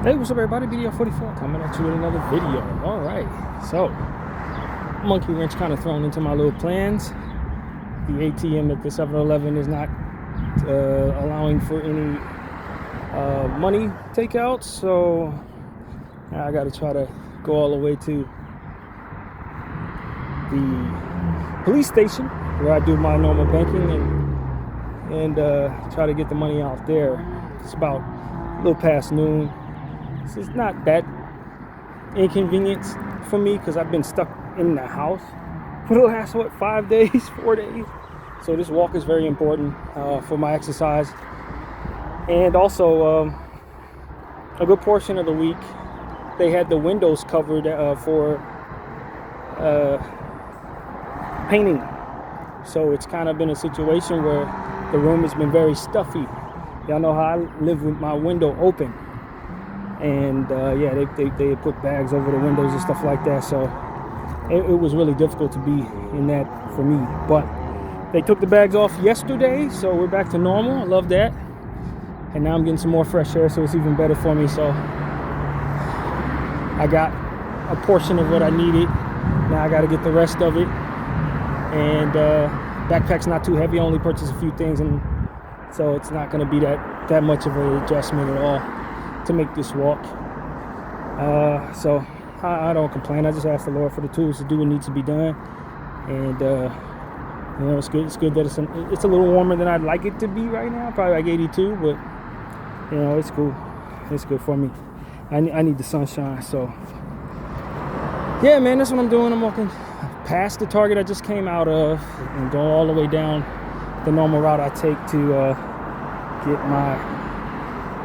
Hey, what's up everybody? Bdf 44 coming at you with another video. Alright, so monkey wrench kind of thrown into my little plans. The ATM at the 7-Eleven is not allowing for any money takeout, so I got to try to go all the way to the police station where I do my normal banking and try to get the money out there. It's about a little past noon. So it's not that inconvenient for me because I've been stuck in the house for the last 4 days. So this walk is very important for my exercise. And also a good portion of the week they had the windows covered for painting. So it's kind of been a situation where the room has been very stuffy. Y'all know how I live with my window open. And yeah, they put bags over the windows and stuff like that, so it was really difficult to be in that for me. But they took the bags off yesterday, so we're back to normal. I love that. And now I'm getting some more fresh air, so it's even better for me. So I got a portion of what I needed. Now I got to get the rest of it. And backpack's not too heavy. I only purchased a few things, and so it's not going to be that much of an adjustment at all to make this walk. So I don't complain. I just ask the Lord for the tools to do what needs to be done. And you know, it's good that it's a little warmer than I'd like it to be right now, probably like 82, but you know, it's cool. It's good for me. I need the sunshine. So yeah, man, that's what I'm doing. I'm walking past the Target I just came out of and going all the way down the normal route I take to get my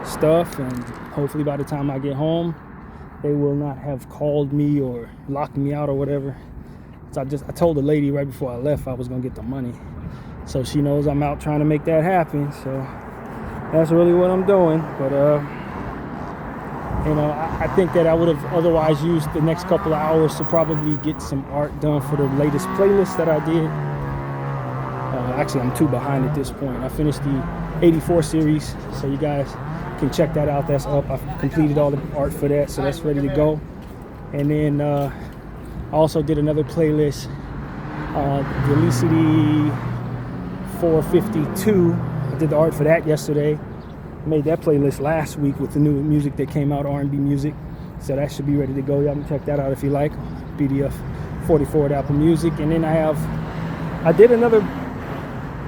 stuff, and hopefully by the time I get home they will not have called me or locked me out or whatever. So I told the lady right before I left I was gonna get the money, so she knows I'm out trying to make that happen. So that's really what I'm doing. But you know, I think that I would have otherwise used the next couple of hours to probably get some art done for the latest playlist that I did. Actually, I'm 2 behind at this point. I finished the 84 series, so you guys can check that out. That's up. I've completed all the art for that, so that's ready to go. And then I also did another playlist, the Felicity 452. I did the art for that yesterday. Made that playlist last week with the new music that came out, R&B music. So that should be ready to go. Y'all can check that out if you like. Bdf 44 at Apple Music. And then I did another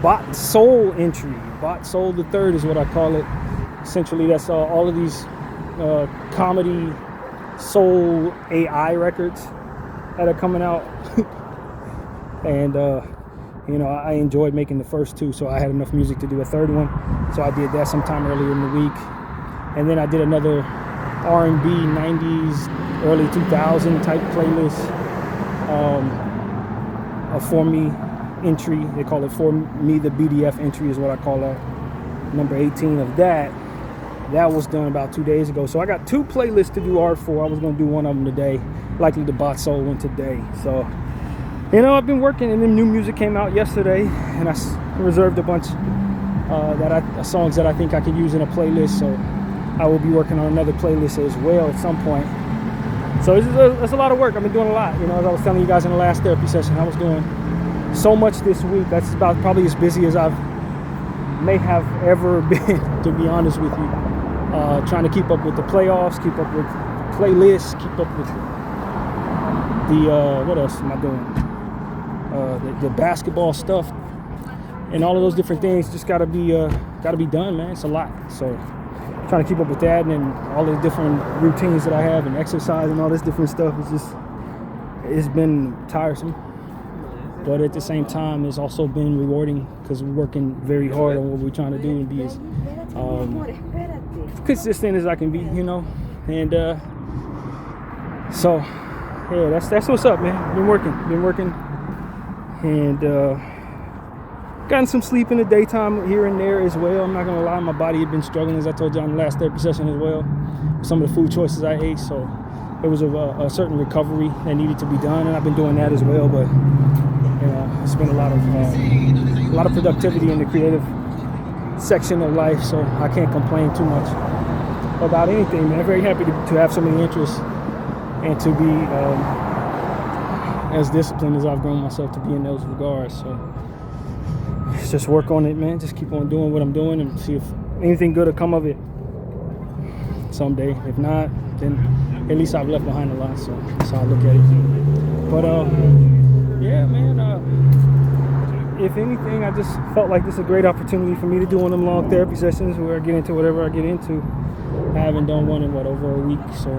Bot Soul entry. Bot Soul the Third is what I call it. Essentially, that's all of these comedy soul AI records that are coming out. And you know, I enjoyed making the first 2, so I had enough music to do a third one. So I did that sometime earlier in the week. And then I did another R&B 90s, early 2000 type playlist. A For Me entry. They call it For Me, the BDF entry is what I call that. Number 18 of that. That was done about 2 days ago. So I got 2 playlists to do art for. I was going to do one of them today. Likely the Bot Soul one today. So, you know, I've been working, and then new music came out yesterday, and I reserved a bunch songs that I think I could use in a playlist. So I will be working on another playlist as well at some point. So it's a lot of work. I've been doing a lot. You know, as I was telling you guys in the last therapy session, I was doing so much this week. That's about probably as busy as I've may have ever been, to be honest with you. Trying to keep up with the playoffs, keep up with playlists, keep up with the what else am I doing? The basketball stuff and all of those different things. Just gotta be done, man. It's a lot. So trying to keep up with that, and then all the different routines that I have and exercise and all this different stuff. It's been tiresome. But at the same time, it's also been rewarding because we're working very hard on what we're trying to do and be as consistent as I can be, you know. And so, yeah, that's what's up, man. Been working, and gotten some sleep in the daytime here and there as well. I'm not gonna lie, my body had been struggling, as I told you on the last therapy session as well, with some of the food choices I ate. So there was a certain recovery that needed to be done, and I've been doing that as well. But you know, it's been a lot of productivity in the creative section of life, so I can't complain too much. about anything, man. I'm very happy to have so many interests and to be as disciplined as I've grown myself to be in those regards. So let's just work on it, man. Just keep on doing what I'm doing and see if anything good will come of it someday. If not, then at least I've left behind a lot. So that's how I look at it. But yeah, man. If anything, I just felt like this is a great opportunity for me to do one of them long therapy sessions where I get into whatever I get into. I haven't done one in over a week, so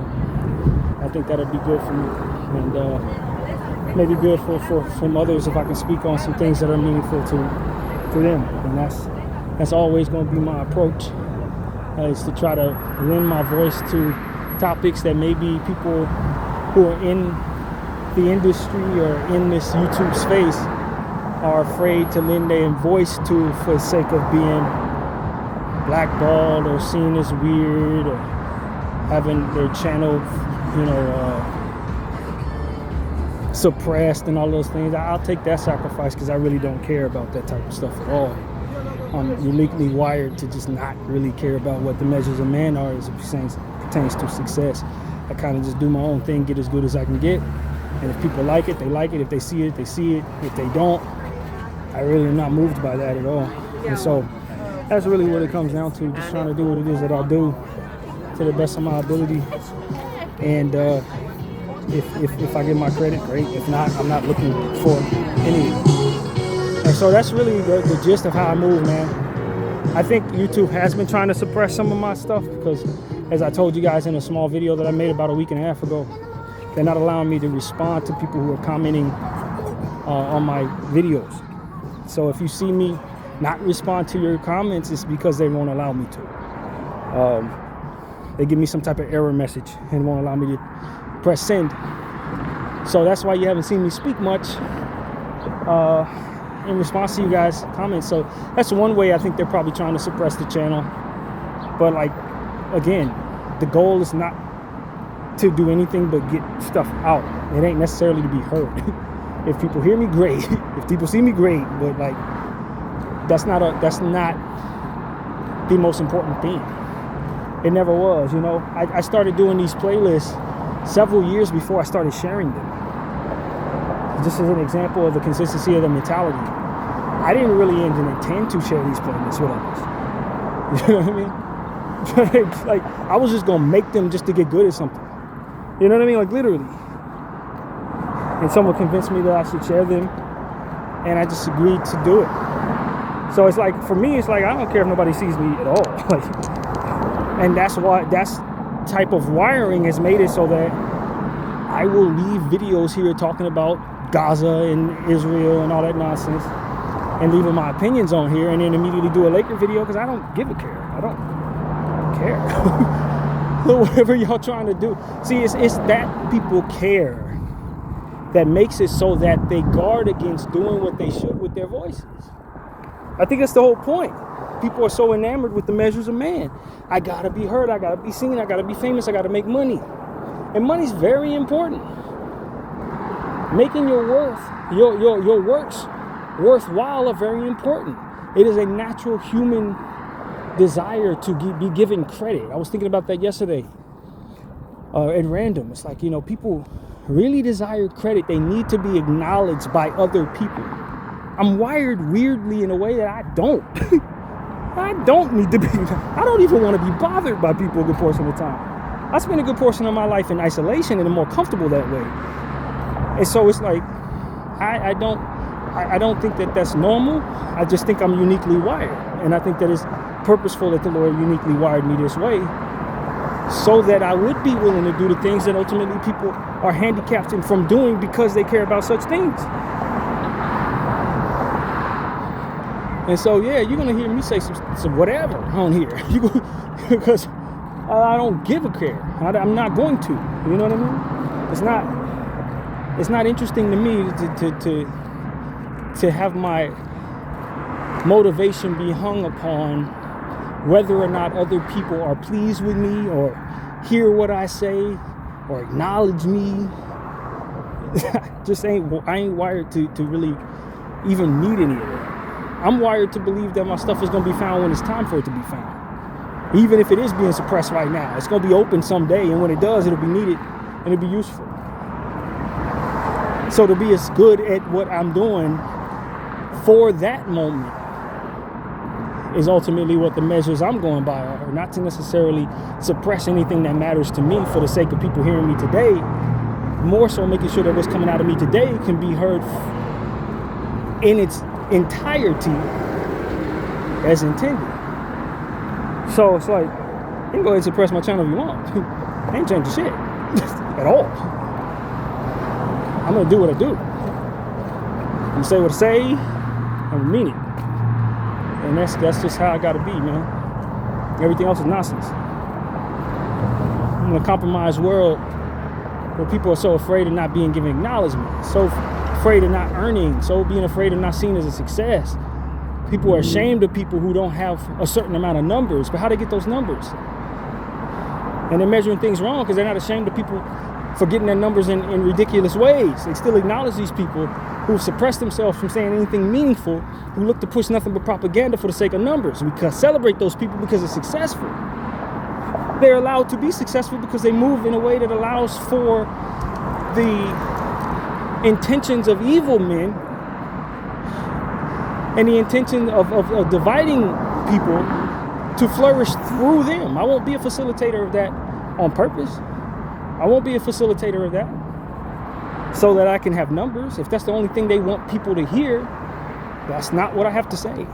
I think that'll be good for me, and maybe good from others if I can speak on some things that are meaningful to them. And that's always going to be my approach, is to try to lend my voice to topics that maybe people who are in the industry or in this YouTube space are afraid to lend their voice to for the sake of being blackballed or seen as weird or having their channel, suppressed and all those things. I'll take that sacrifice because I really don't care about that type of stuff at all. I'm uniquely wired to just not really care about what the measures of man are as it pertains to success. I kind of just do my own thing, get as good as I can get. And if people like it, they like it. If they see it, they see it. If they don't, I really am not moved by that at all. And so that's really what it comes down to, just trying to do what it is that I do to the best of my ability. And if I get my credit, great. If not, I'm not looking for any. And so that's really the gist of how I move, man. I think YouTube has been trying to suppress some of my stuff because, as I told you guys in a small video that I made about a week and a half ago, they're not allowing me to respond to people who are commenting on my videos. So if you see me not respond to your comments, it's because they won't allow me to. They give me some type of error message and won't allow me to press send. So that's why you haven't seen me speak much in response to you guys' comments. So that's one way I think they're probably trying to suppress the channel. But like, again, the goal is not to do anything but get stuff out. It ain't necessarily to be heard. If people hear me, great. If people see me, great. But like, that's not the most important thing. It never was, I started doing these playlists several years before I started sharing them. Just as an example of the consistency of the mentality. I didn't really even intend to share these playlists with others. You know what I mean? Like, I was just gonna make them just to get good at something. You know what I mean? Like, literally. And someone convinced me that I should share them, and I just agreed to do it. So it's like, for me, it's like, I don't care if nobody sees me at all. Like, and that's why, that's type of wiring has made it so that I will leave videos here talking about Gaza and Israel and all that nonsense and leaving my opinions on here, and then immediately do a Laker video because I don't give a care. I don't care. Whatever y'all trying to do. See, it's that people care that makes it so that they guard against doing what they should with their voices. I think that's the whole point. People are so enamored with the measures of man. I gotta be heard, I gotta be seen, I gotta be famous, I gotta make money. And money's very important. Making your works worthwhile are very important. It is a natural human desire to be given credit. I was thinking about that yesterday at random. It's like, people really desire credit. They need to be acknowledged by other people. I'm wired weirdly in a way that I don't. I don't need to be. I don't even want to be bothered by people a good portion of the time. I spend a good portion of my life in isolation and I'm more comfortable that way. And so it's like, I don't think that that's normal. I just think I'm uniquely wired. And I think that it's purposeful that the Lord uniquely wired me this way so that I would be willing to do the things that ultimately people are handicapped from doing because they care about such things. And so, yeah, you're going to hear me say some whatever on here. Because I don't give a care. I'm not going to. You know what I mean? It's not interesting to me to have my motivation be hung upon whether or not other people are pleased with me or hear what I say or acknowledge me. I ain't wired to really even need any of that. I'm wired to believe that my stuff is going to be found when it's time for it to be found. Even if it is being suppressed right now, it's going to be open someday, and when it does, it'll be needed and it'll be useful. So to be as good at what I'm doing for that moment is ultimately what the measures I'm going by are, not to necessarily suppress anything that matters to me for the sake of people hearing me today, more so making sure that what's coming out of me today can be heard in its entirety as intended. So it's like, you can go ahead and suppress my channel if you want. I ain't changing shit at all. I'm gonna do what I do. I'm gonna say what I say. I'm gonna mean it. And that's just how I gotta be, man. Everything else is nonsense. I'm in a compromised world where people are so afraid of not being given acknowledgement, so afraid of not earning, so being afraid of not seen as a success. People are ashamed of people who don't have a certain amount of numbers, but how they get those numbers? And they're measuring things wrong because they're not ashamed of people for getting their numbers in ridiculous ways. They still acknowledge these people who suppress themselves from saying anything meaningful, who look to push nothing but propaganda for the sake of numbers. We can celebrate those people because they're successful. They're allowed to be successful because they move in a way that allows for the intentions of evil men and the intention of dividing people to flourish through them. I won't be a facilitator of that on purpose. I won't be a facilitator of that so that I can have numbers. If that's the only thing they want people to hear, that's not what I have to say.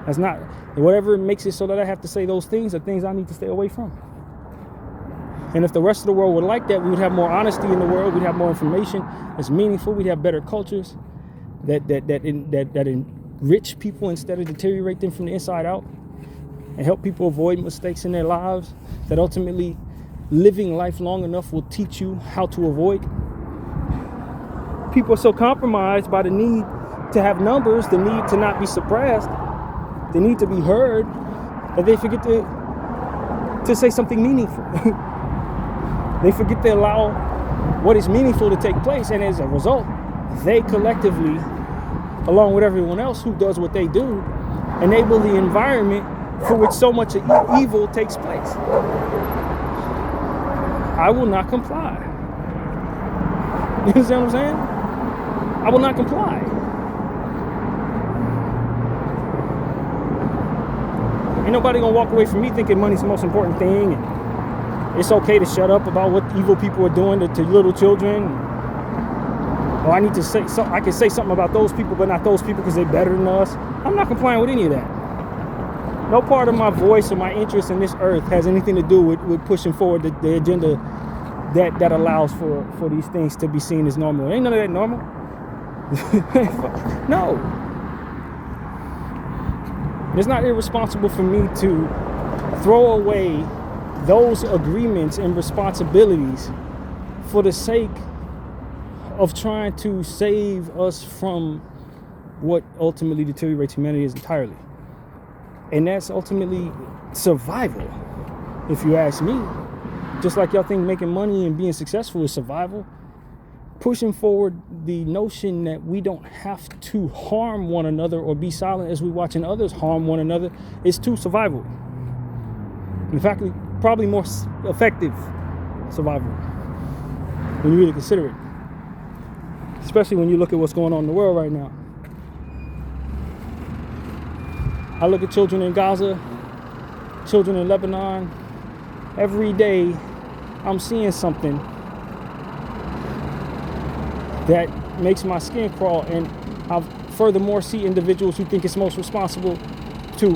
That's not, whatever makes it so that I have to say those things are things I need to stay away from. And if the rest of the world would like that, we would have more honesty in the world. We'd have more information that's meaningful. We'd have better cultures that enrich people instead of deteriorate them from the inside out, and help people avoid mistakes in their lives that ultimately living life long enough will teach you how to avoid. People are so compromised by the need to have numbers, the need to not be suppressed, the need to be heard, that they forget to say something meaningful. They forget to allow what is meaningful to take place, and as a result, they collectively, along with everyone else who does what they do, enable the environment for which so much evil takes place. I will not comply. You understand what I'm saying? I will not comply. Ain't nobody gonna walk away from me thinking money's the most important thing, and it's okay to shut up about what evil people are doing to little children. Or I need to say something. I can say something about those people, but not those people because they're better than us. I'm not complying with any of that. No part of my voice or my interest in this earth has anything to do with pushing forward the agenda that allows for these things to be seen as normal. Ain't none of that normal. No. It's not irresponsible for me to throw away those agreements and responsibilities for the sake of trying to save us from what ultimately deteriorates humanity is entirely. And that's ultimately survival, if you ask me. Just like y'all think making money and being successful is survival, pushing forward the notion that we don't have to harm one another or be silent as we're watching others harm one another is too survival. In fact, probably more effective survival when you really consider it. Especially when you look at what's going on in the world right now. I look at children in Gaza, children in Lebanon. Every day I'm seeing something that makes my skin crawl, and I furthermore see individuals who think it's most responsible to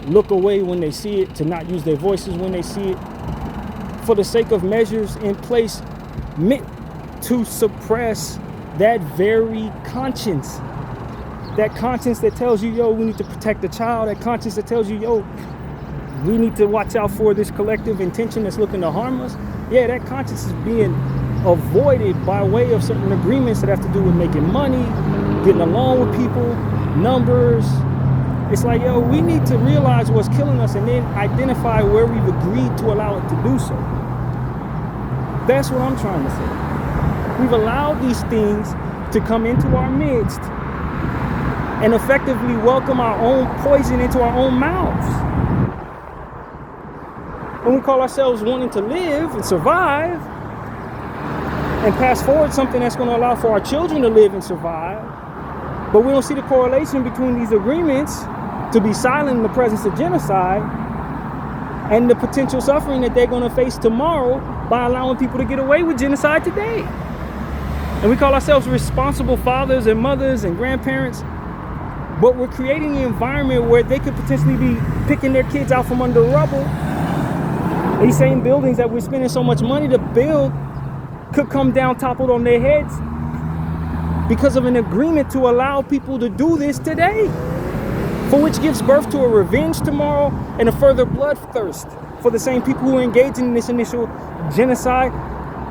look away when they see it, to not use their voices when they see it, for the sake of measures in place meant to suppress that very conscience. That conscience that tells you, yo, we need to protect the child. That conscience that tells you, yo, we need to watch out for this collective intention that's looking to harm us. Yeah, that conscience is being avoided by way of certain agreements that have to do with making money, getting along with people, numbers. It's like, yo, we need to realize what's killing us and then identify where we've agreed to allow it to do so. That's what I'm trying to say. We've allowed these things to come into our midst and effectively welcome our own poison into our own mouths. And we call ourselves wanting to live and survive and pass forward something that's going to allow for our children to live and survive. But we don't see the correlation between these agreements to be silent in the presence of genocide and the potential suffering that they're going to face tomorrow by allowing people to get away with genocide today. And we call ourselves responsible fathers and mothers and grandparents, but we're creating an environment where they could potentially be picking their kids out from under rubble. These same buildings that we're spending so much money to build could come down toppled on their heads because of an agreement to allow people to do this today, for which gives birth to a revenge tomorrow and a further bloodthirst for the same people who are engaging in this initial genocide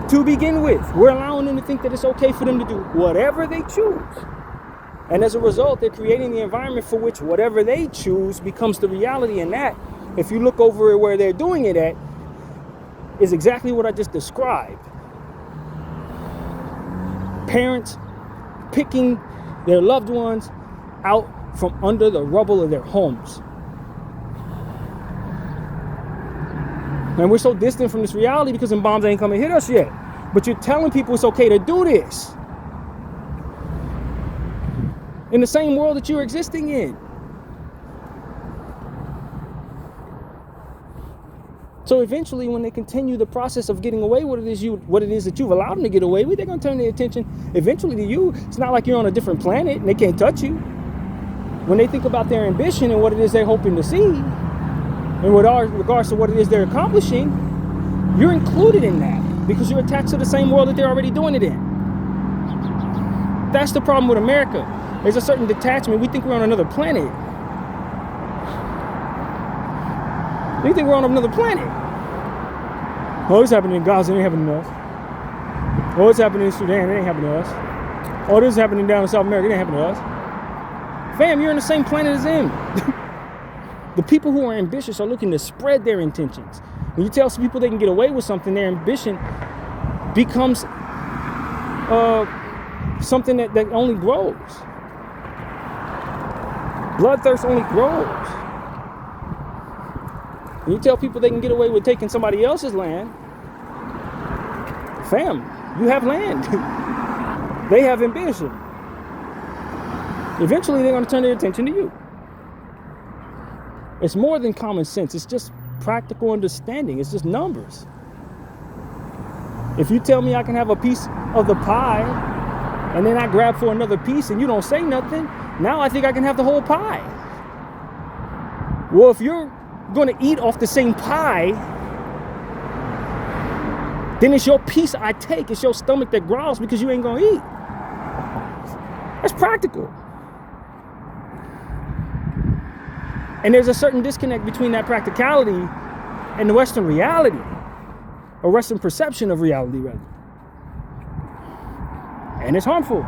to begin with. We're allowing them to think that it's okay for them to do whatever they choose. And as a result, they're creating the environment for which whatever they choose becomes the reality. And that, if you look over at where they're doing it at, is exactly what I just described. Parents picking their loved ones out from under the rubble of their homes. And we're so distant from this reality because them bombs ain't come and hit us yet. But you're telling people it's okay to do this in the same world that you're existing in. So eventually, when they continue the process of getting away with what it is that you've allowed them to get away with, they're going to turn their attention eventually to you. It's not like you're on a different planet and they can't touch you. When they think about their ambition and what it is they're hoping to see, in regards to what it is they're accomplishing, you're included in that because you're attached to the same world that they're already doing it in. That's the problem with America. There's a certain detachment. We think we're on another planet. We think we're on another planet. Oh, it's happening in Gaza, it ain't happening to us. Oh, it's happening in Sudan, it ain't happening to us. Oh, this is happening down in South America, it ain't happening to us. Fam, you're on the same planet as them. The people who are ambitious are looking to spread their intentions. When you tell some people they can get away with something, their ambition becomes something that only grows. Bloodthirst only grows. When you tell people they can get away with taking somebody else's land, fam, you have land. They have ambition. Eventually, they're going to turn their attention to you. It's more than common sense. It's just practical understanding. It's just numbers. If you tell me I can have a piece of the pie and then I grab for another piece and you don't say nothing, now I think I can have the whole pie. Well, if you're going to eat off the same pie, then it's your piece I take. It's your stomach that growls because you ain't going to eat. That's practical. And there's a certain disconnect between that practicality and the Western reality, or Western perception of reality, rather. And it's harmful.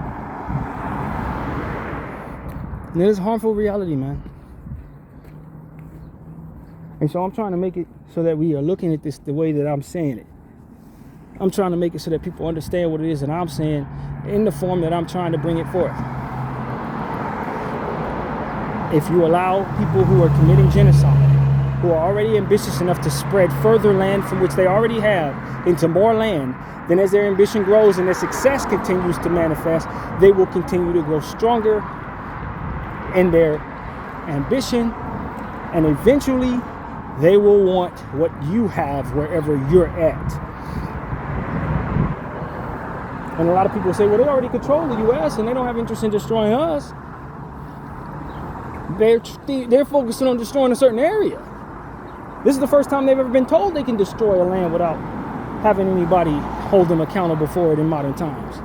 And it is harmful reality, man. And so I'm trying to make it so that we are looking at this the way that I'm saying it. I'm trying to make it so that people understand what it is that I'm saying in the form that I'm trying to bring it forth. If you allow people who are committing genocide, who are already ambitious enough to spread further land from which they already have into more land, then as their ambition grows and their success continues to manifest, they will continue to grow stronger in their ambition, and eventually they will want what you have wherever you're at. And a lot of people say, well, they already control the U.S. and they don't have interest in destroying us. They're focusing on destroying a certain area. This is the first time they've ever been told they can destroy a land without having anybody hold them accountable for it in modern times.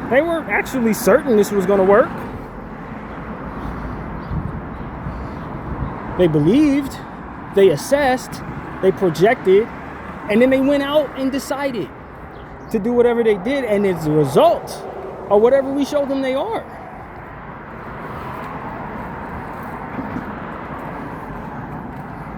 They weren't actually certain this was going to work. They believed, they assessed, they projected, and then they went out and decided to do whatever they did, and it's the result of whatever we showed them they are.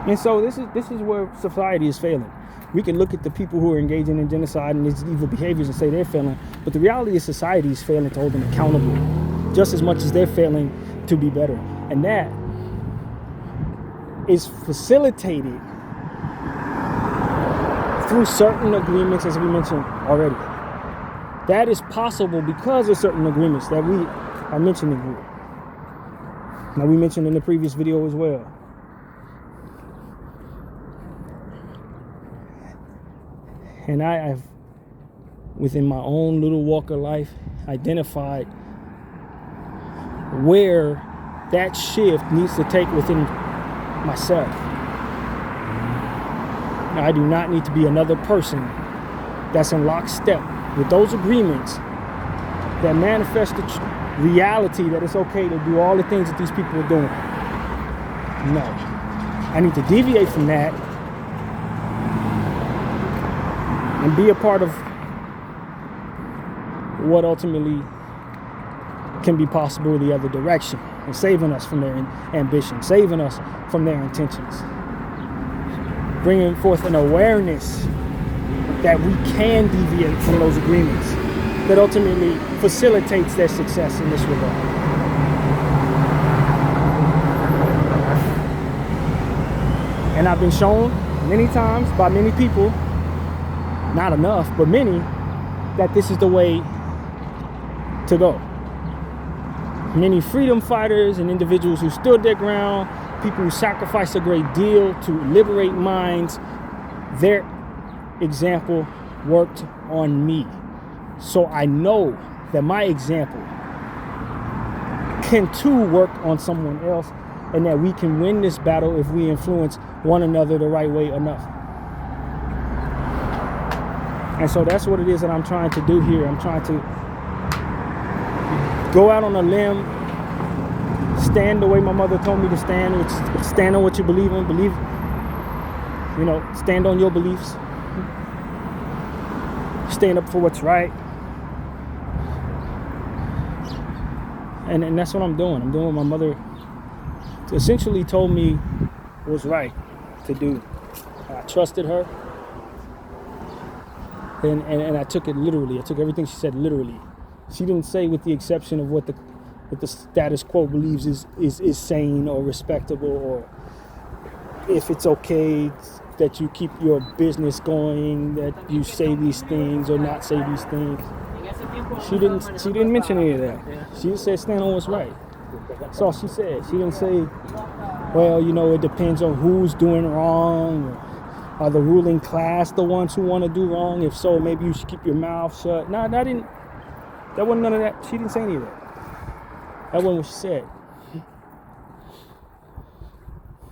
And so this is where society is failing. We can look at the people who are engaging in genocide and these evil behaviors and say they're failing, but the reality is society is failing to hold them accountable just as much as they're failing to be better. And that is facilitated through certain agreements, as we mentioned already. That is possible because of certain agreements that we are mentioning here. Now, we mentioned in the previous video as well. And I have, within my own little walk of life, identified where that shift needs to take within myself. Now, I do not need to be another person that's in lockstep with those agreements that manifest the reality that it's okay to do all the things that these people are doing. No. I need to deviate from that and be a part of what ultimately can be possible the other direction, and saving us from their ambition, saving us from their intentions, bringing forth an awareness that we can deviate from those agreements that ultimately facilitates their success in this regard. And I've been shown many times by many people, not enough, but many, that this is the way to go. Many freedom fighters and individuals who stood their ground, people who sacrificed a great deal to liberate minds, their example worked on me. So I know that my example can too work on someone else, and that we can win this battle if we influence one another the right way enough. And so that's what it is that I'm trying to do here. I'm trying to go out on a limb, stand the way my mother told me to stand, which is stand on what you believe in, stand on your beliefs, stand up for what's right. And that's what I'm doing. I'm doing what my mother essentially told me was right to do. I trusted her. And I took it literally. I took everything she said literally. She didn't say, with the exception of what the status quo believes is sane or respectable, or if it's okay that you keep your business going, that you say these things or not say these things. She didn't mention any of that. She just said stand on what's right. That's all she said. She didn't say, well, it depends on who's doing wrong. Or are the ruling class the ones who want to do wrong? If so, maybe you should keep your mouth shut. No, that wasn't none of that. She didn't say any of that. That wasn't what she said.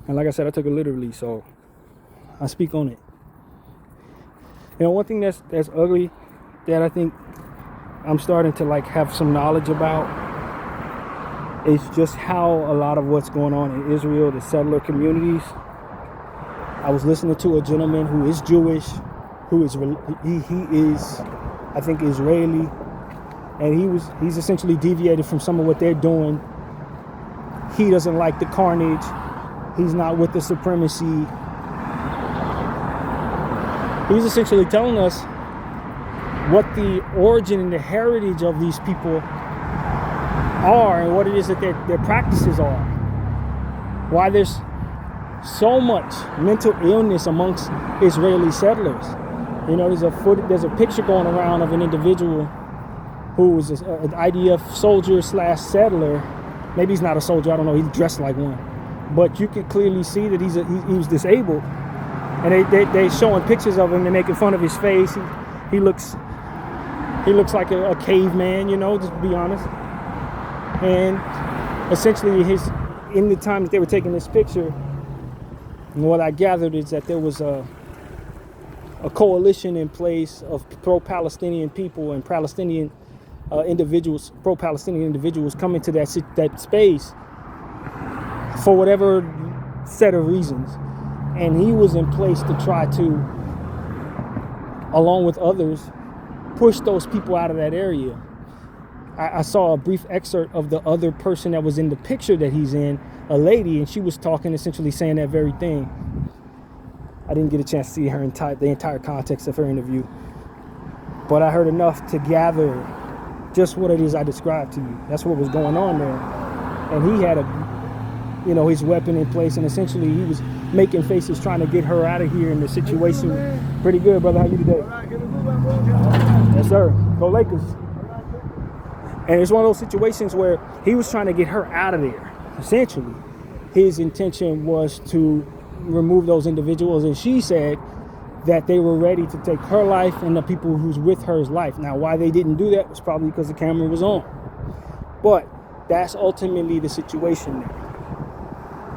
And like I said, I took it literally, so I speak on it. One thing that's ugly that I think I'm starting to have some knowledge about is just how a lot of what's going on in Israel, the settler communities. I was listening to a gentleman who is Jewish, he is, I think, Israeli, and he's essentially deviated from some of what they're doing. He doesn't like the carnage. He's not with the supremacy. He's essentially telling us what the origin and the heritage of these people are, and what it is that their practices are. Why there's so much mental illness amongst Israeli settlers. There's a picture going around of an individual who was an IDF soldier / settler. Maybe he's not a soldier, I don't know, he's dressed like one. But you can clearly see that he was disabled. And they showing pictures of him, they're making fun of his face. He looks like a caveman, just to be honest. And essentially in the time that they were taking this picture, what I gathered is that there was a coalition in place of pro-Palestinian people and Palestinian individuals, pro-Palestinian individuals coming to that space for whatever set of reasons. And he was in place to try to, along with others, push those people out of that area. I saw a brief excerpt of the other person that was in the picture that he's in, a lady, and she was talking, essentially saying that very thing. I didn't get a chance to see the entire context of her interview, but I heard enough to gather just what it is I described to you. That's what was going on there. And he had his weapon in place, and essentially he was making faces trying to get her out of here in the situation Pretty good, brother. How you today? Yes, sir. Go Lakers. And it's one of those situations where he was trying to get her out of there. Essentially, his intention was to remove those individuals, and she said that they were ready to take her life and the people who's with her's life. Now, why they didn't do that was probably because the camera was on. But that's ultimately the situation there.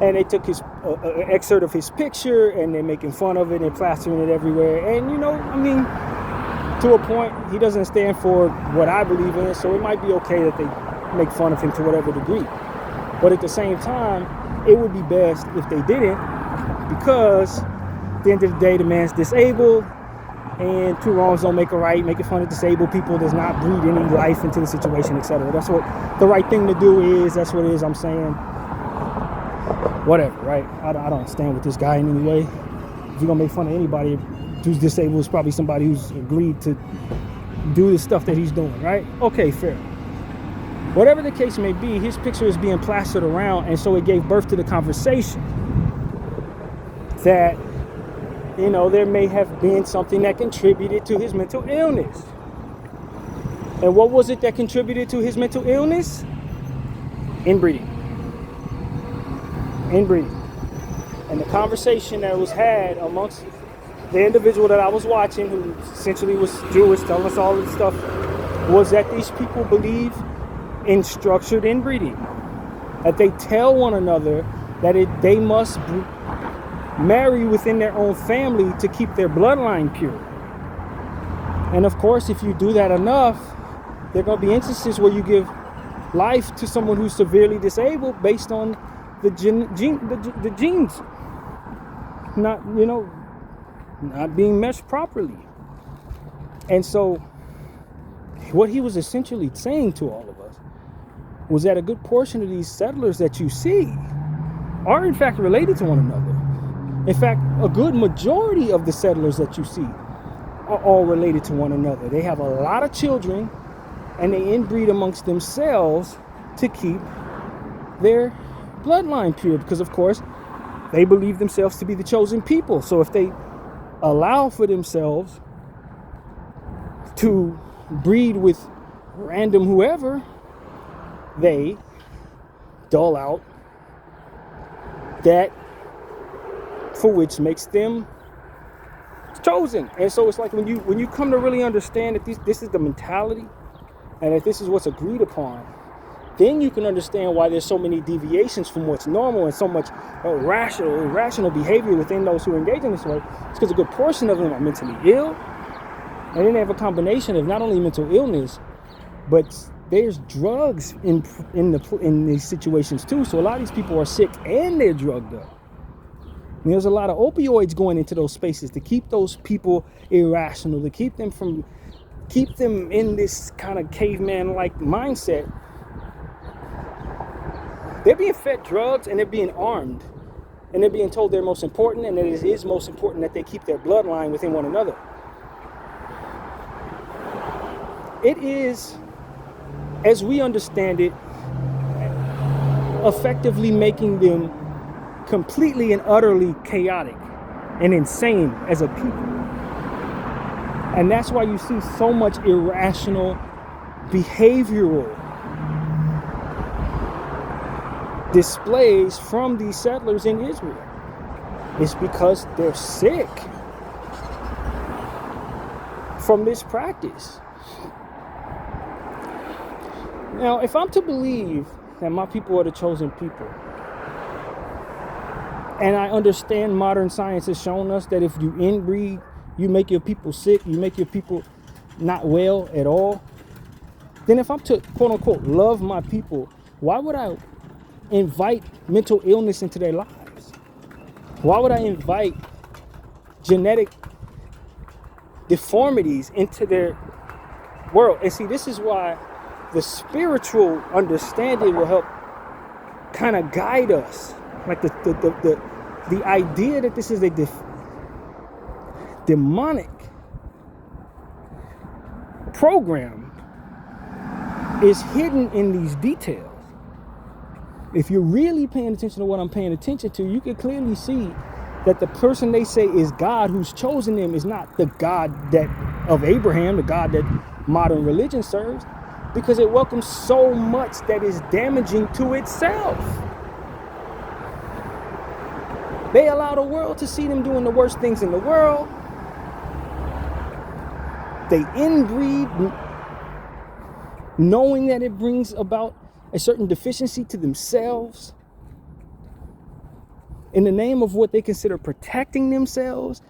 And they took his an excerpt of his picture, and they're making fun of it and plastering it everywhere. And, you know, I mean, to a point, he doesn't stand for what I believe in, so it might be okay that they make fun of him to whatever degree. But at the same time, it would be best if they didn't, because at the end of the day, the man's disabled, and two wrongs don't make a right. Making fun of disabled people does not breed any life into the situation, etc. That's what the right thing to do is. That's what it is. I'm saying, whatever, right? I don't stand with this guy in any way. If you're gonna make fun of anybody who's disabled, it's probably somebody who's agreed to do the stuff that he's doing, right? Okay, fair. Whatever the case may be, his picture is being plastered around, and so it gave birth to the conversation that, you know, there may have been something that contributed to his mental illness. And what was it that contributed to his mental illness? Inbreeding. Inbreeding. And the conversation that was had amongst the individual that I was watching, who essentially was Jewish, telling us all this stuff, was that these people believe in structured inbreeding. That they tell one another that they must marry within their own family to keep their bloodline pure. And of course, if you do that enough, there are going to be instances where you give life to someone who's severely disabled based on the genes not, you know, not being meshed properly. And so what he was essentially saying to all of us was that a good portion of these settlers that you see are in fact related to one another. In fact, a good majority of the settlers that you see are all related to one another. They have a lot of children, and they inbreed amongst themselves to keep their bloodline pure, because of course they believe themselves to be the chosen people. So if they allow for themselves to breed with random whoever, they dull out that for which makes them chosen. And so it's like when you come to really understand that this is the mentality, and that this is what's agreed upon, then you can understand why there's so many deviations from what's normal and so much irrational behavior within those who engage in this way. It's because a good portion of them are mentally ill, and then they have a combination of not only mental illness, but there's drugs in these situations too. So a lot of these people are sick and they're drugged up. And there's a lot of opioids going into those spaces to keep those people irrational, to keep them in this kind of caveman-like mindset. They're being fed drugs, and they're being armed, and they're being told they're most important, and that it is most important that they keep their bloodline within one another. It is, as we understand it, effectively making them completely and utterly chaotic and insane as a people. And that's why you see so much irrational behavioral displays from these settlers in Israel. It's because they're sick from this practice. Now, if I'm to believe that my people are the chosen people, and I understand modern science has shown us that if you inbreed, you make your people sick, you make your people not well at all, then if I'm to, quote unquote, love my people, why would I invite mental illness into their lives? Why would I invite genetic deformities into their world? And see, this is why the spiritual understanding will help kind of guide us. Like the idea that this is a demonic program is hidden in these details. If you're really paying attention to what I'm paying attention to, you can clearly see that the person they say is God who's chosen them is not the God that of Abraham, the God that modern religion serves, because it welcomes so much that is damaging to itself. They allow the world to see them doing the worst things in the world. They inbreed, knowing that it brings about a certain deficiency to themselves. In the name of what they consider protecting themselves,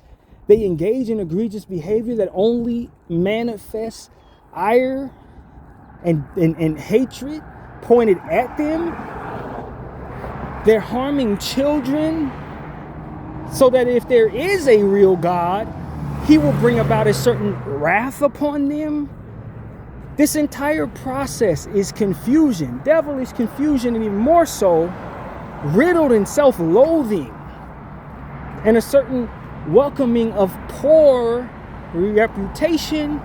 they engage in egregious behavior that only manifests ire and hatred pointed at them. They're harming children so that if there is a real God, he will bring about a certain wrath upon them. This entire process is confusion, devilish confusion, and even more so, riddled in self-loathing and a certain welcoming of poor reputation,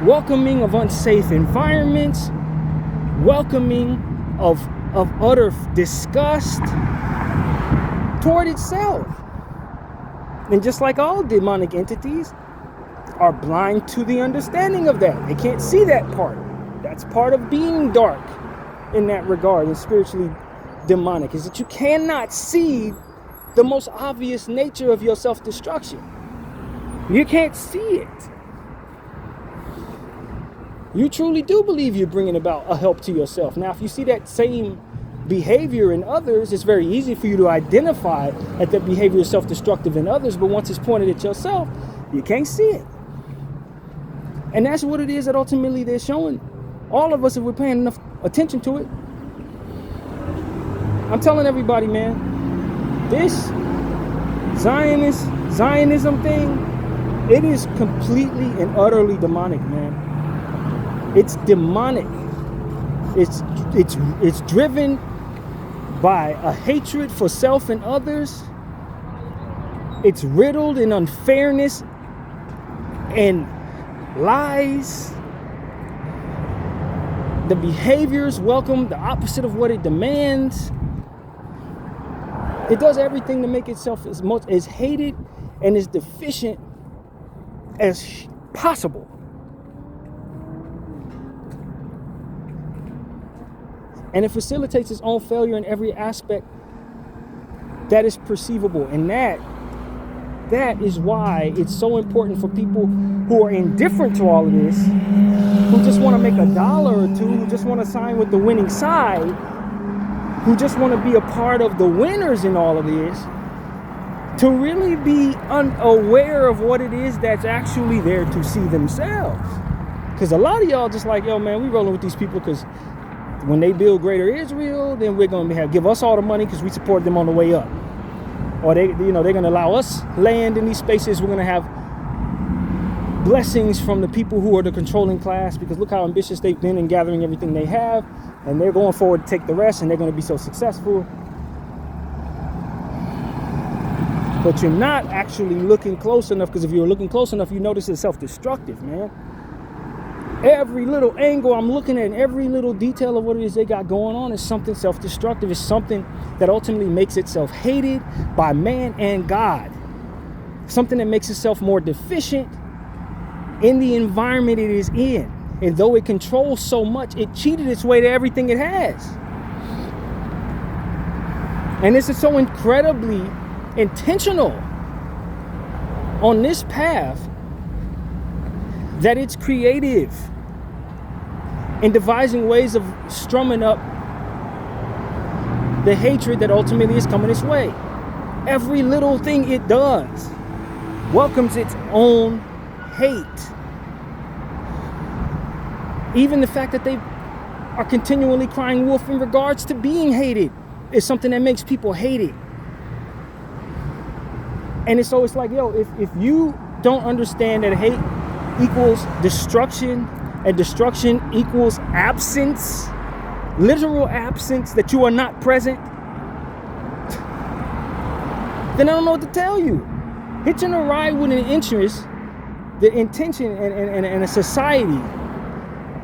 welcoming of unsafe environments, welcoming of utter disgust toward itself. And just like all demonic entities are blind to the understanding of that. They can't see that part. That's part of being dark in that regard and spiritually demonic, is that you cannot see the most obvious nature of your self-destruction. You can't see it. You truly do believe you're bringing about a help to yourself. Now, if you see that same behavior in others, it's very easy for you to identify that the behavior is self-destructive in others, but once it's pointed at yourself, you can't see it. And that's what it is that ultimately they're showing all of us if we're paying enough attention to it. I'm telling everybody, man, this Zionism thing, it is completely and utterly demonic, man. It's demonic. It's driven by a hatred for self and others. It's riddled in unfairness and lies. The behaviors welcome the opposite of what it demands. It does everything to make itself as hated and as deficient as possible. And it facilitates its own failure in every aspect that is perceivable. And that is why it's so important for people who are indifferent to all of this, who just want to make $1 or $2, who just want to sign with the winning side, who just want to be a part of the winners in all of this, to really be unaware of what it is that's actually there to see themselves. Because a lot of y'all just like, yo, man, we rolling with these people because when they build Greater Israel, then we're going to give us all the money because we support them on the way up. Or they're going to allow us land in these spaces. We're going to have blessings from the people who are the controlling class, because look how ambitious they've been in gathering everything they have, and they're going forward to take the rest, and they're going to be so successful. But you're not actually looking close enough, because if you're looking close enough, you notice it's self-destructive, man. Every little angle I'm looking at, and every little detail of what it is they got going on is something self-destructive. It's something that ultimately makes itself hated by man and God. Something that makes itself more deficient in the environment it is in. And though it controls so much, it cheated its way to everything it has. And this is so incredibly intentional on this path that it's creative in devising ways of strumming up the hatred that ultimately is coming its way. Every little thing it does welcomes its own hate. Even the fact that they are continually crying wolf in regards to being hated is something that makes people hate it. And it's like, yo, if you don't understand that hate equals destruction, and destruction equals absence, literal absence, that you are not present, then I don't know what to tell you. Hitching a ride with an interest, the intention and a society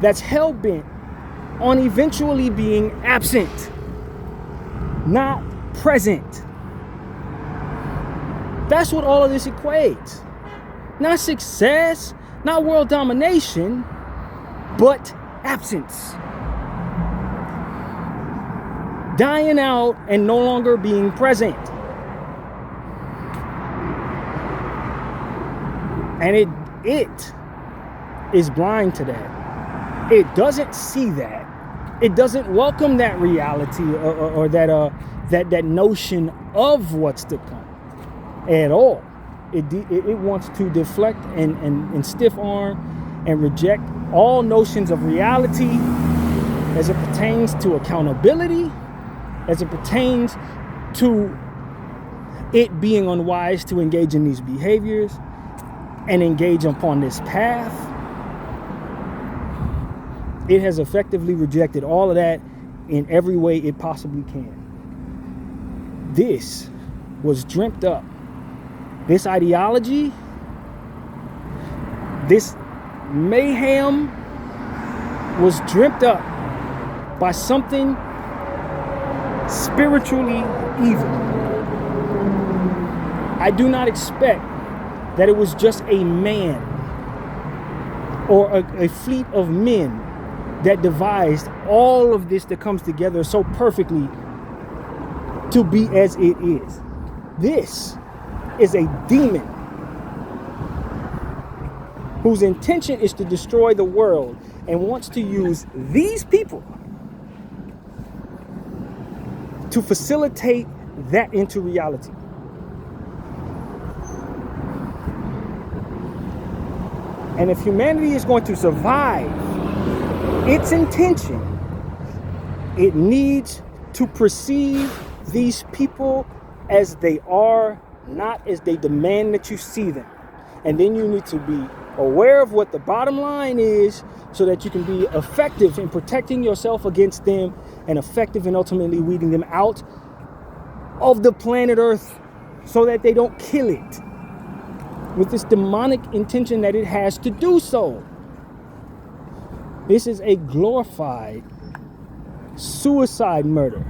that's hell-bent on eventually being absent, not present. That's what all of this equates. Not success, not world domination, but absence. Dying out and no longer being present. And it is blind to that. It doesn't see that. It doesn't welcome that reality or that notion of what's to come at all. It wants to deflect and stiff arm and reject all notions of reality as it pertains to accountability, as it pertains to it being unwise to engage in these behaviors and engage upon this path. It has effectively rejected all of that in every way it possibly can. This was dreamt up. This ideology, this mayhem was dreamt up by something spiritually evil. I do not expect that it was just a man or a fleet of men that devised all of this that comes together so perfectly to be as it is. This is a demon whose intention is to destroy the world and wants to use these people to facilitate that into reality. And if humanity is going to survive its intention, it needs to perceive these people as they are, not as they demand that you see them. And then you need to be aware of what the bottom line is so that you can be effective in protecting yourself against them and effective in ultimately weeding them out of the planet Earth so that they don't kill it with this demonic intention that it has to do so. This is a glorified suicide murder.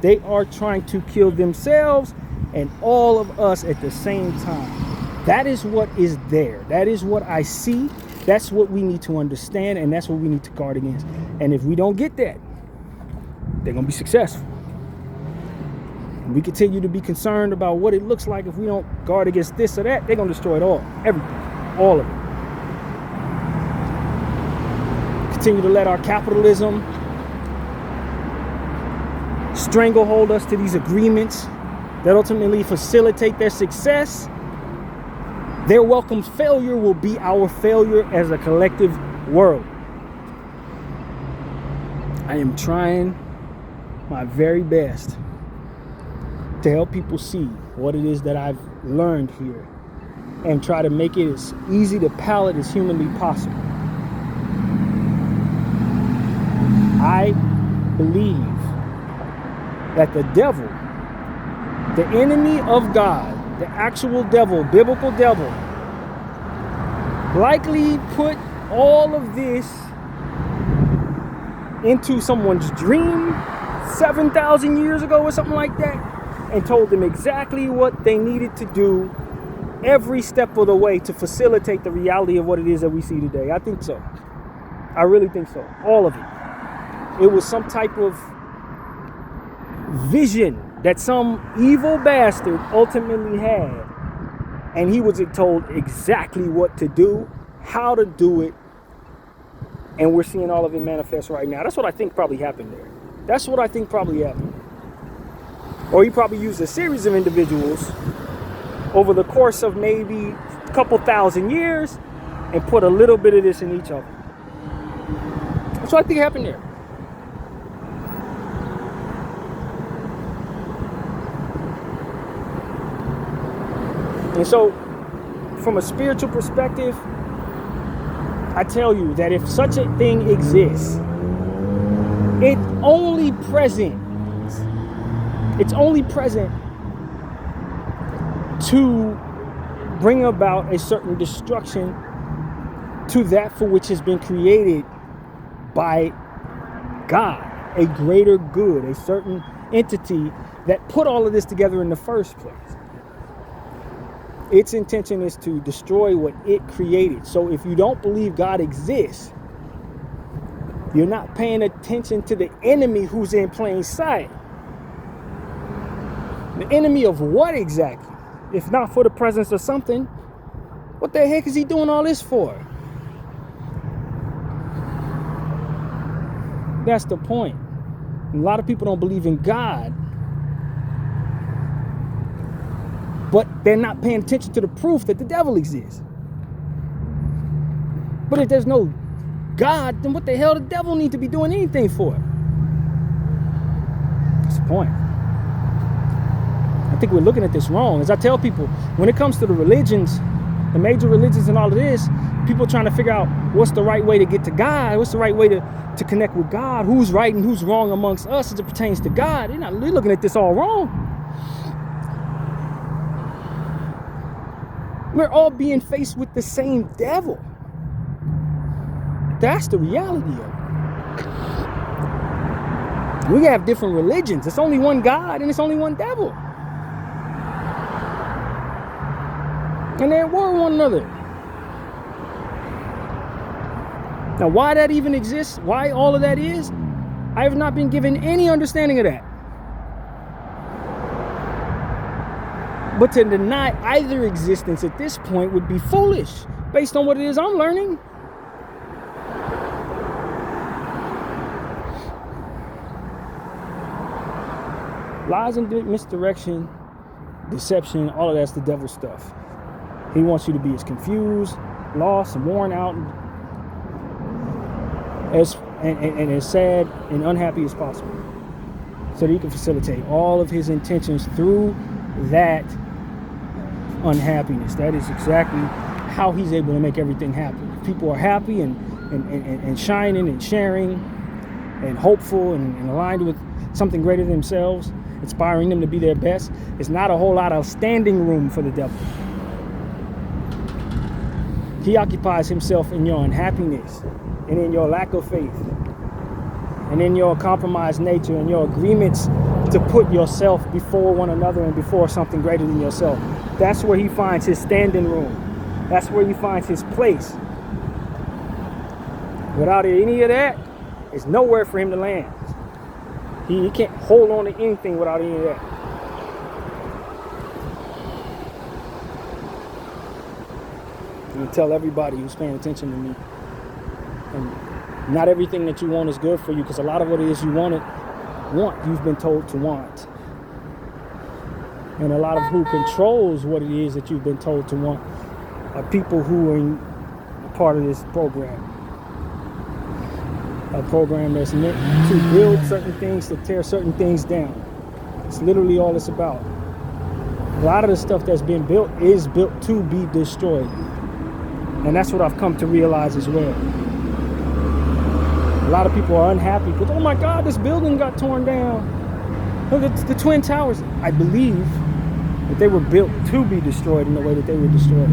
They are trying to kill themselves and all of us at the same time. That is what is there. That is what I see. That's what we need to understand, and that's what we need to guard against. And if we don't get that, they're going to be successful. We continue to be concerned about what it looks like if we don't guard against this or that, they're going to destroy it all. Everything. All of it. Continue to let our capitalism stranglehold us to these agreements that ultimately facilitate their success. Their welcome failure will be our failure as a collective world. I am trying my very best to help people see what it is that I've learned here and try to make it as easy to palate as humanly possible. I believe that the devil, the enemy of God, the actual devil, biblical devil, likely put all of this into someone's dream 7,000 years ago or something like that, and told them exactly what they needed to do every step of the way to facilitate the reality of what it is that we see today. I think so. I really think so. All of it. It was some type of vision that some evil bastard ultimately had, and he was told exactly what to do, how to do it, and we're seeing all of it manifest right now. That's what I think probably happened there. That's what I think probably happened. Or he probably used a series of individuals over the course of maybe a couple thousand years and put a little bit of this in each of them. That's what I think happened there. And so, from a spiritual perspective, I tell you that if such a thing exists, it's only present to bring about a certain destruction to that for which has been created by God, a greater good, a certain entity that put all of this together in the first place. Its intention is to destroy what it created. So if you don't believe God exists, you're not paying attention to the enemy who's in plain sight. The enemy of what exactly? If not for the presence of something, what the heck is he doing all this for? That's the point. A lot of people don't believe in God, but they're not paying attention to the proof that the devil exists. But if there's no God, then what the hell the devil need to be doing anything for? That's the point. I think we're looking at this wrong. As I tell people, when it comes to the religions, the major religions and all of this, people trying to figure out what's the right way to get to God, what's the right way to connect with God, who's right and who's wrong amongst us as it pertains to God. They're looking at this all wrong. We're all being faced with the same devil. That's the reality of it. We have different religions. It's only one God and it's only one devil. And they're at war with one another. Now, why that even exists, why all of that is, I have not been given any understanding of that. But to deny either existence at this point would be foolish, based on what it is I'm learning. Lies and misdirection, deception, all of that's the devil stuff. He wants you to be as confused, lost, and worn out, and as sad and unhappy as possible, so that he can facilitate all of his intentions through that unhappiness. That is exactly how he's able to make everything happen. If people are happy and shining and sharing and hopeful and aligned with something greater than themselves, inspiring them to be their best, it's not a whole lot of standing room for the devil. He occupies himself in your unhappiness and in your lack of faith and in your compromised nature and your agreements to put yourself before one another and before something greater than yourself. That's where he finds his standing room. That's where he finds his place. Without any of that, there's nowhere for him to land. He can't hold on to anything without any of that. And tell everybody who's paying attention to me, and not everything that you want is good for you, because a lot of what it is you want, you've been told to want. And a lot of who controls what it is that you've been told to want are people who are part of this program. A program that's meant to build certain things, to tear certain things down. It's literally all it's about. A lot of the stuff that's been built is built to be destroyed. And that's what I've come to realize as well. A lot of people are unhappy because, oh my God, this building got torn down. Look, it's the Twin Towers. I believe that they were built to be destroyed in the way that they were destroyed.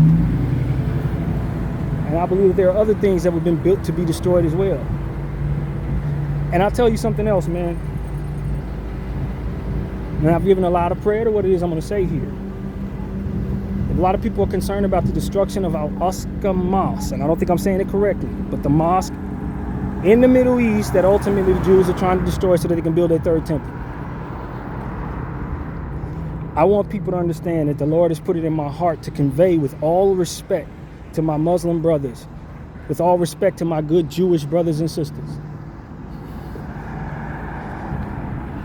And I believe that there are other things that have been built to be destroyed as well. And I'll tell you something else, man. And I've given a lot of prayer to what it is I'm going to say here. A lot of people are concerned about the destruction of Al-Aqsa Mosque, and I don't think I'm saying it correctly, but the mosque in the Middle East that ultimately the Jews are trying to destroy so that they can build their third temple. I want people to understand that the Lord has put it in my heart to convey with all respect to my Muslim brothers, with all respect to my good Jewish brothers and sisters.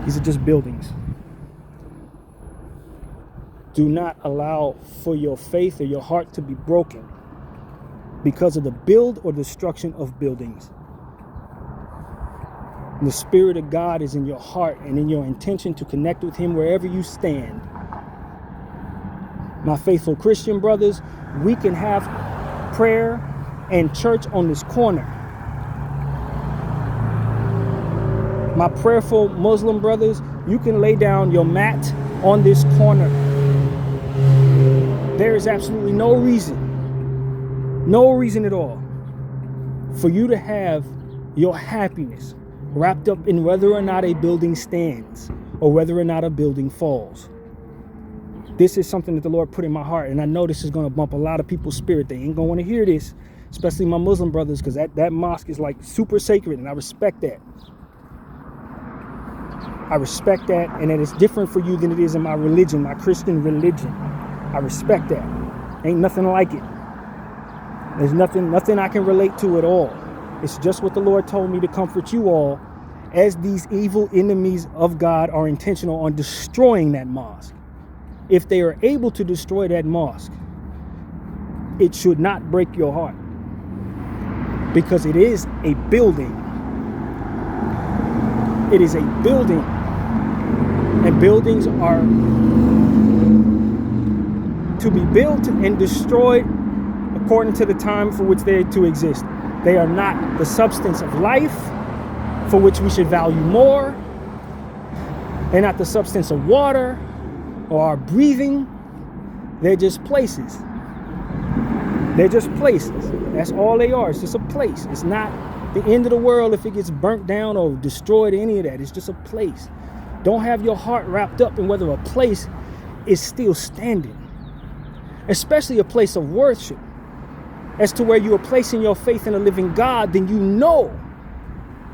These are just buildings. Do not allow for your faith or your heart to be broken because of the build or destruction of buildings. The Spirit of God is in your heart and in your intention to connect with Him wherever you stand. My faithful Christian brothers, we can have prayer and church on this corner. My prayerful Muslim brothers, you can lay down your mat on this corner. There is absolutely no reason at all for you to have your happiness wrapped up in whether or not a building stands or whether or not a building falls. this is something that the Lord put in my heart, and I know this is going to bump a lot of people's spirit. They ain't going to want to hear this, especially my Muslim brothers, because that mosque is like super sacred, and I respect that. I respect that, and that it's different for you than it is in my religion, my Christian religion. I respect that. Ain't nothing like it. There's nothing I can relate to at all. It's just what the Lord told me to comfort you all, as these evil enemies of God are intentional on destroying that mosque. If they are able to destroy that mosque, it should not break your heart, because it is a building. It is a building, and buildings are to be built and destroyed according to the time for which they are to exist. They are not the substance of life, for which we should value more. They're not the substance of water or our breathing. They're just places. They're just places. That's all they are. It's just a place. It's not the end of the world if it gets burnt down or destroyed, any of that. It's just a place. Don't have your heart wrapped up in whether a place is still standing, especially a place of worship, as to where you are placing your faith in a living God. Then you know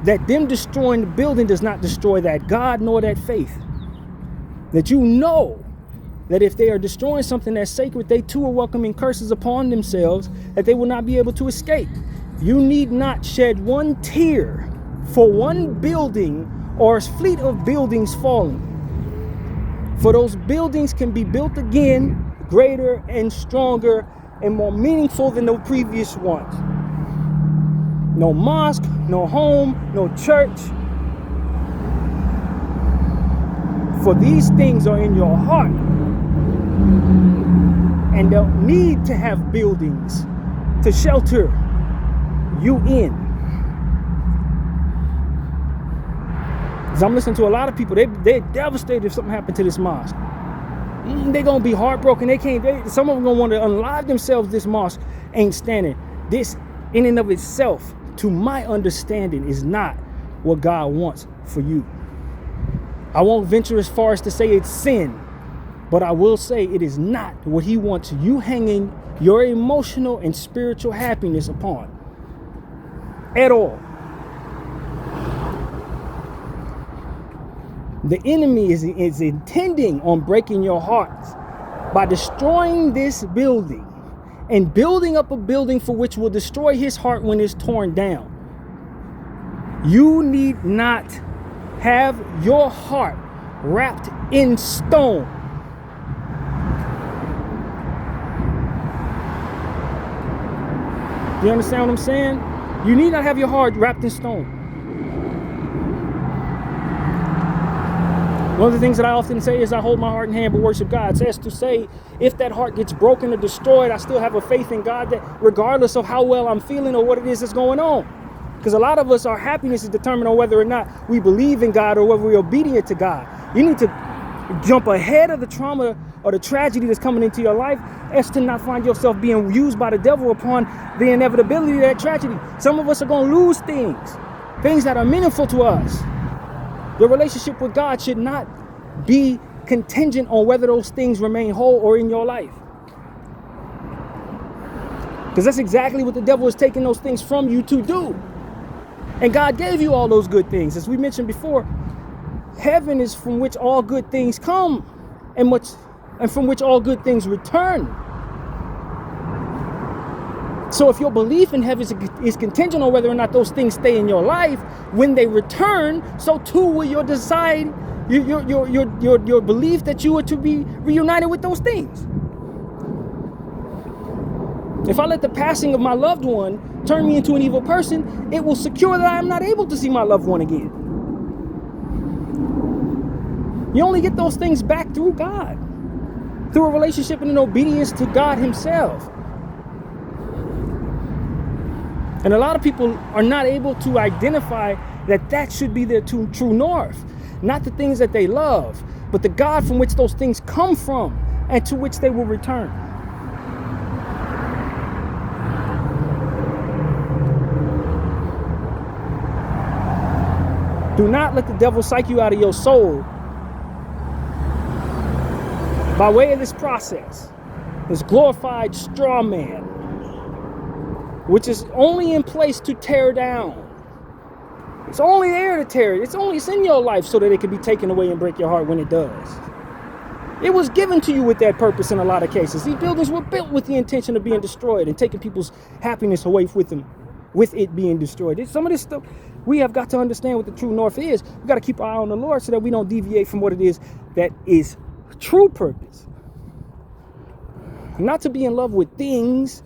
that them destroying the building does not destroy that God nor that faith. That you know that if they are destroying something that's sacred, they too are welcoming curses upon themselves that they will not be able to escape. You need not shed one tear for one building or a fleet of buildings falling. For those buildings can be built again, greater and stronger and more meaningful than the previous ones. No mosque, no home, no church. For these things are in your heart, and don't need to have buildings to shelter you in. Because I'm listening to a lot of people, they're devastated if something happened to this mosque. They're going to be heartbroken. Some of them going to want to unalive themselves. This mosque ain't standing. This in and of itself, to my understanding, is not what God wants for you. I won't venture as far as to say it's sin, but I will say it is not what he wants you hanging your emotional and spiritual happiness upon at all. The enemy is intending on breaking your hearts by destroying this building and building up a building for which will destroy his heart when it's torn down. You need not have your heart wrapped in stone. You understand what I'm saying? You need not have your heart wrapped in stone. One of the things that I often say is I hold my heart in hand but worship God. It says to say, if that heart gets broken or destroyed, I still have a faith in God, that regardless of how well I'm feeling or what it is that's going on. Because a lot of us, our happiness is determined on whether or not we believe in God or whether we're obedient to God. You need to jump ahead of the trauma or the tragedy that's coming into your life, as to not find yourself being used by the devil upon the inevitability of that tragedy. Some of us are going to lose things that are meaningful to us. Your relationship with God should not be contingent on whether those things remain whole or in your life. Because that's exactly what the devil is taking those things from you to do. And God gave you all those good things. As we mentioned before, heaven is from which all good things come, and from which all good things return. So if your belief in heaven is contingent on whether or not those things stay in your life, when they return, so too will your your belief that you are to be reunited with those things. If I let the passing of my loved one turn me into an evil person, it will secure that I am not able to see my loved one again. You only get those things back through God, through a relationship and an obedience to God himself. And a lot of people are not able to identify that should be their true north. Not the things that they love, but the God from which those things come from and to which they will return. Do not let the devil psych you out of your soul by way of this process, this glorified straw man, which is only in place to tear down. It's only there to tear it. It's in your life so that it can be taken away and break your heart when it does. It was given to you with that purpose in a lot of cases. These buildings were built with the intention of being destroyed and taking people's happiness away with them, with it being destroyed. Some of this stuff, we have got to understand what the true north is. We got to keep our eye on the Lord so that we don't deviate from what it is that is true purpose. Not to be in love with things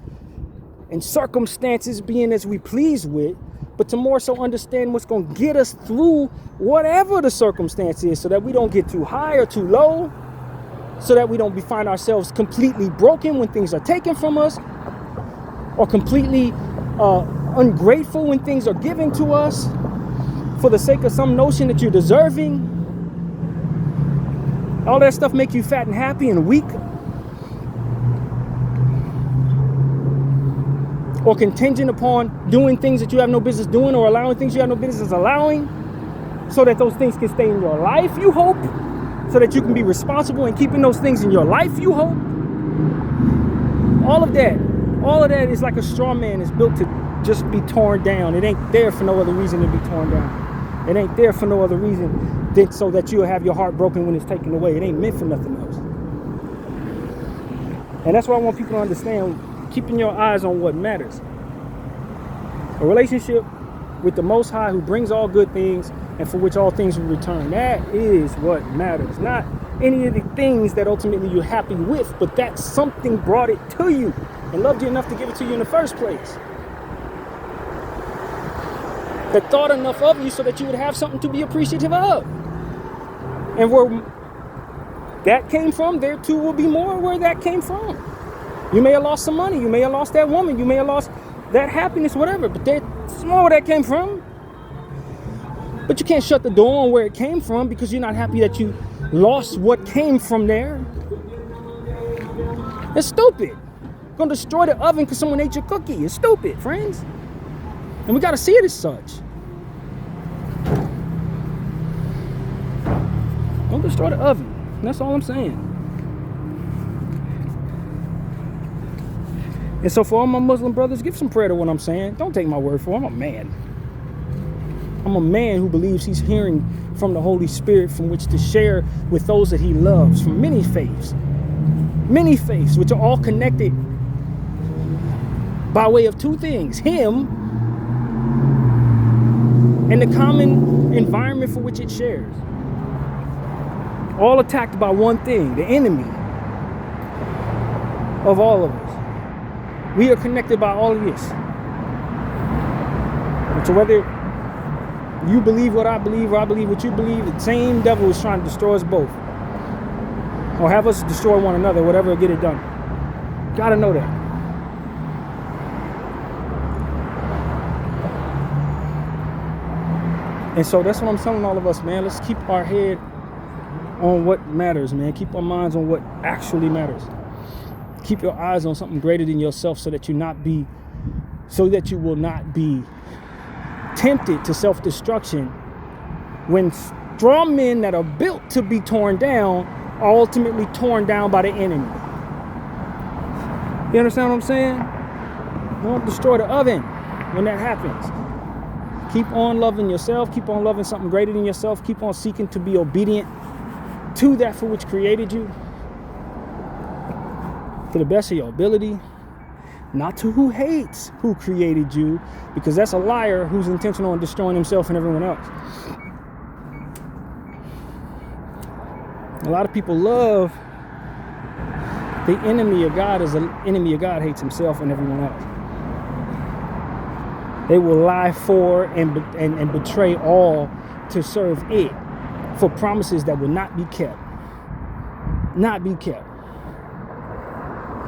and circumstances being as we please with, but to more so understand what's going to get us through whatever the circumstance is, so that we don't get too high or too low, so that we don't find ourselves completely broken when things are taken from us, or completely ungrateful when things are given to us for the sake of some notion that you're deserving. All that stuff make you fat and happy and weak, or contingent upon doing things that you have no business doing, or allowing things you have no business allowing, so that those things can stay in your life, you hope, so that you can be responsible in keeping those things in your life, you hope. All of that is like a straw man. It's built to just be torn down. It ain't there for no other reason than to be torn down. It ain't there for no other reason than so that you'll have your heart broken when it's taken away. It ain't meant for nothing else. And that's why I want people to understand, keeping your eyes on what matters. A relationship with the Most High, who brings all good things and for which all things will return. That is what matters. Not any of the things that ultimately you're happy with, but that something brought it to you and loved you enough to give it to you in the first place. That thought enough of you so that you would have something to be appreciative of. And where that came from, there too will be more where that came from. You may have lost some money. You may have lost that woman. You may have lost that happiness, whatever. But there's more where that came from. But you can't shut the door on where it came from because you're not happy that you lost what came from there. It's stupid. You're going to destroy the oven because someone ate your cookie. It's stupid, friends. And we got to see it as such. Don't destroy the oven. That's all I'm saying. And so for all my Muslim brothers, give some prayer to what I'm saying. Don't take my word for it. I'm a man. I'm a man who believes he's hearing from the Holy Spirit from which to share with those that he loves from many faiths, which are all connected by way of two things: him and the common environment for which it shares. All attacked by one thing, the enemy of all of us. We are connected by all of this. And so whether you believe what I believe, or I believe what you believe, the same devil is trying to destroy us both. Or have us destroy one another, whatever, get it done. Gotta know that. And so that's what I'm telling all of us, man. Let's keep our head on what matters, man. Keep our minds on what actually matters. Keep your eyes on something greater than yourself so that you will not be tempted to self-destruction when straw men that are built to be torn down are ultimately torn down by the enemy. You understand what I'm saying? Don't destroy the oven when that happens. Keep on loving yourself. Keep on loving something greater than yourself. Keep on seeking to be obedient to that for which created you, to the best of your ability. Not to who hates who created you, because that's a liar who's intentional on destroying himself and everyone else. A lot of people love the enemy of God as the enemy of God hates himself and everyone else. They will lie for and betray all to serve it for promises that will not be kept. Not be kept.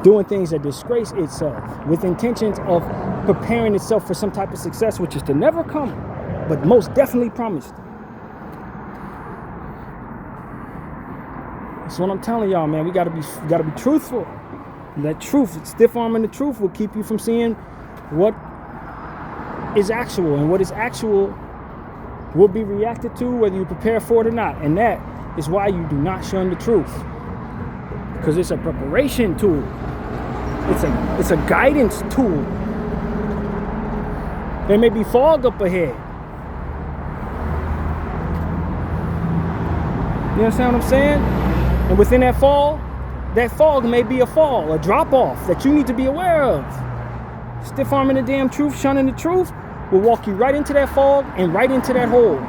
Doing things that disgrace itself with intentions of preparing itself for some type of success, which is to never come, but most definitely promised. That's what I'm telling y'all, man. We gotta be truthful. That truth, stiff arming the truth, will keep you from seeing what is actual, and what is actual will be reacted to whether you prepare for it or not. And that is why you do not shun the truth. because it's a preparation tool. It's a guidance tool. There may be fog up ahead. You understand what I'm saying? And within that fog may be a fall, a drop off that you need to be aware of. Stiff arming the damn truth, shunning the truth will walk you right into that fog and right into that hole.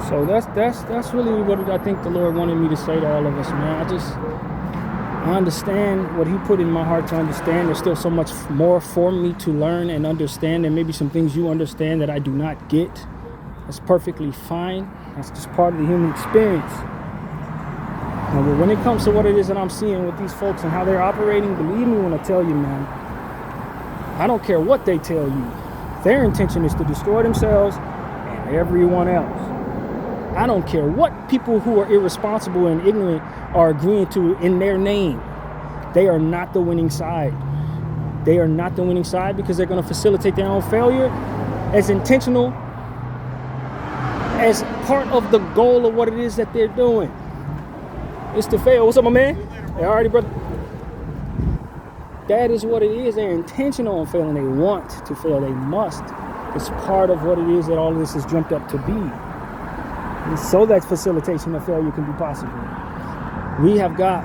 So that's really what I think the Lord wanted me to say to all of us, man. I understand what he put in my heart to understand. There's still so much more for me to learn and understand, and maybe some things you understand that I do not get. That's perfectly fine. That's just part of the human experience. But when it comes to what it is that I'm seeing with these folks and how they're operating, believe me when I tell you, man, I don't care what they tell you. Their intention is to destroy themselves and everyone else. I don't care what people who are irresponsible and ignorant are agreeing to in their name. They are not the winning side. They are not the winning side because they're going to facilitate their own failure as intentional as part of the goal of what it is that they're doing. It's to fail. What's up, my man? Hey, alrighty, brother. That is what it is. They're intentional on failing. They want to fail. They must. It's part of what it is that all of this is dreamt up to be. And so that facilitation of failure can be possible. We have got,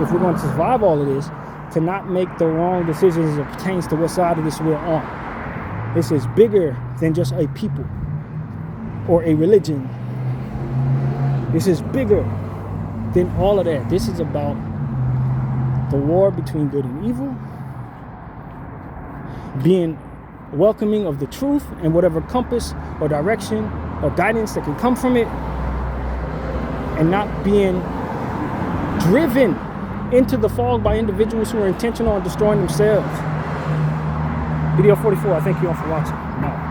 if we're going to survive all of this, to not make the wrong decisions as it pertains to what side of this we're on. This is bigger than just a people or a religion. This is bigger than all of that. This is about the war between good and evil, being welcoming of the truth and whatever compass or direction or guidance that can come from it, and not being driven into the fog by individuals who are intentional on destroying themselves. Video 44, I thank you all for watching. No.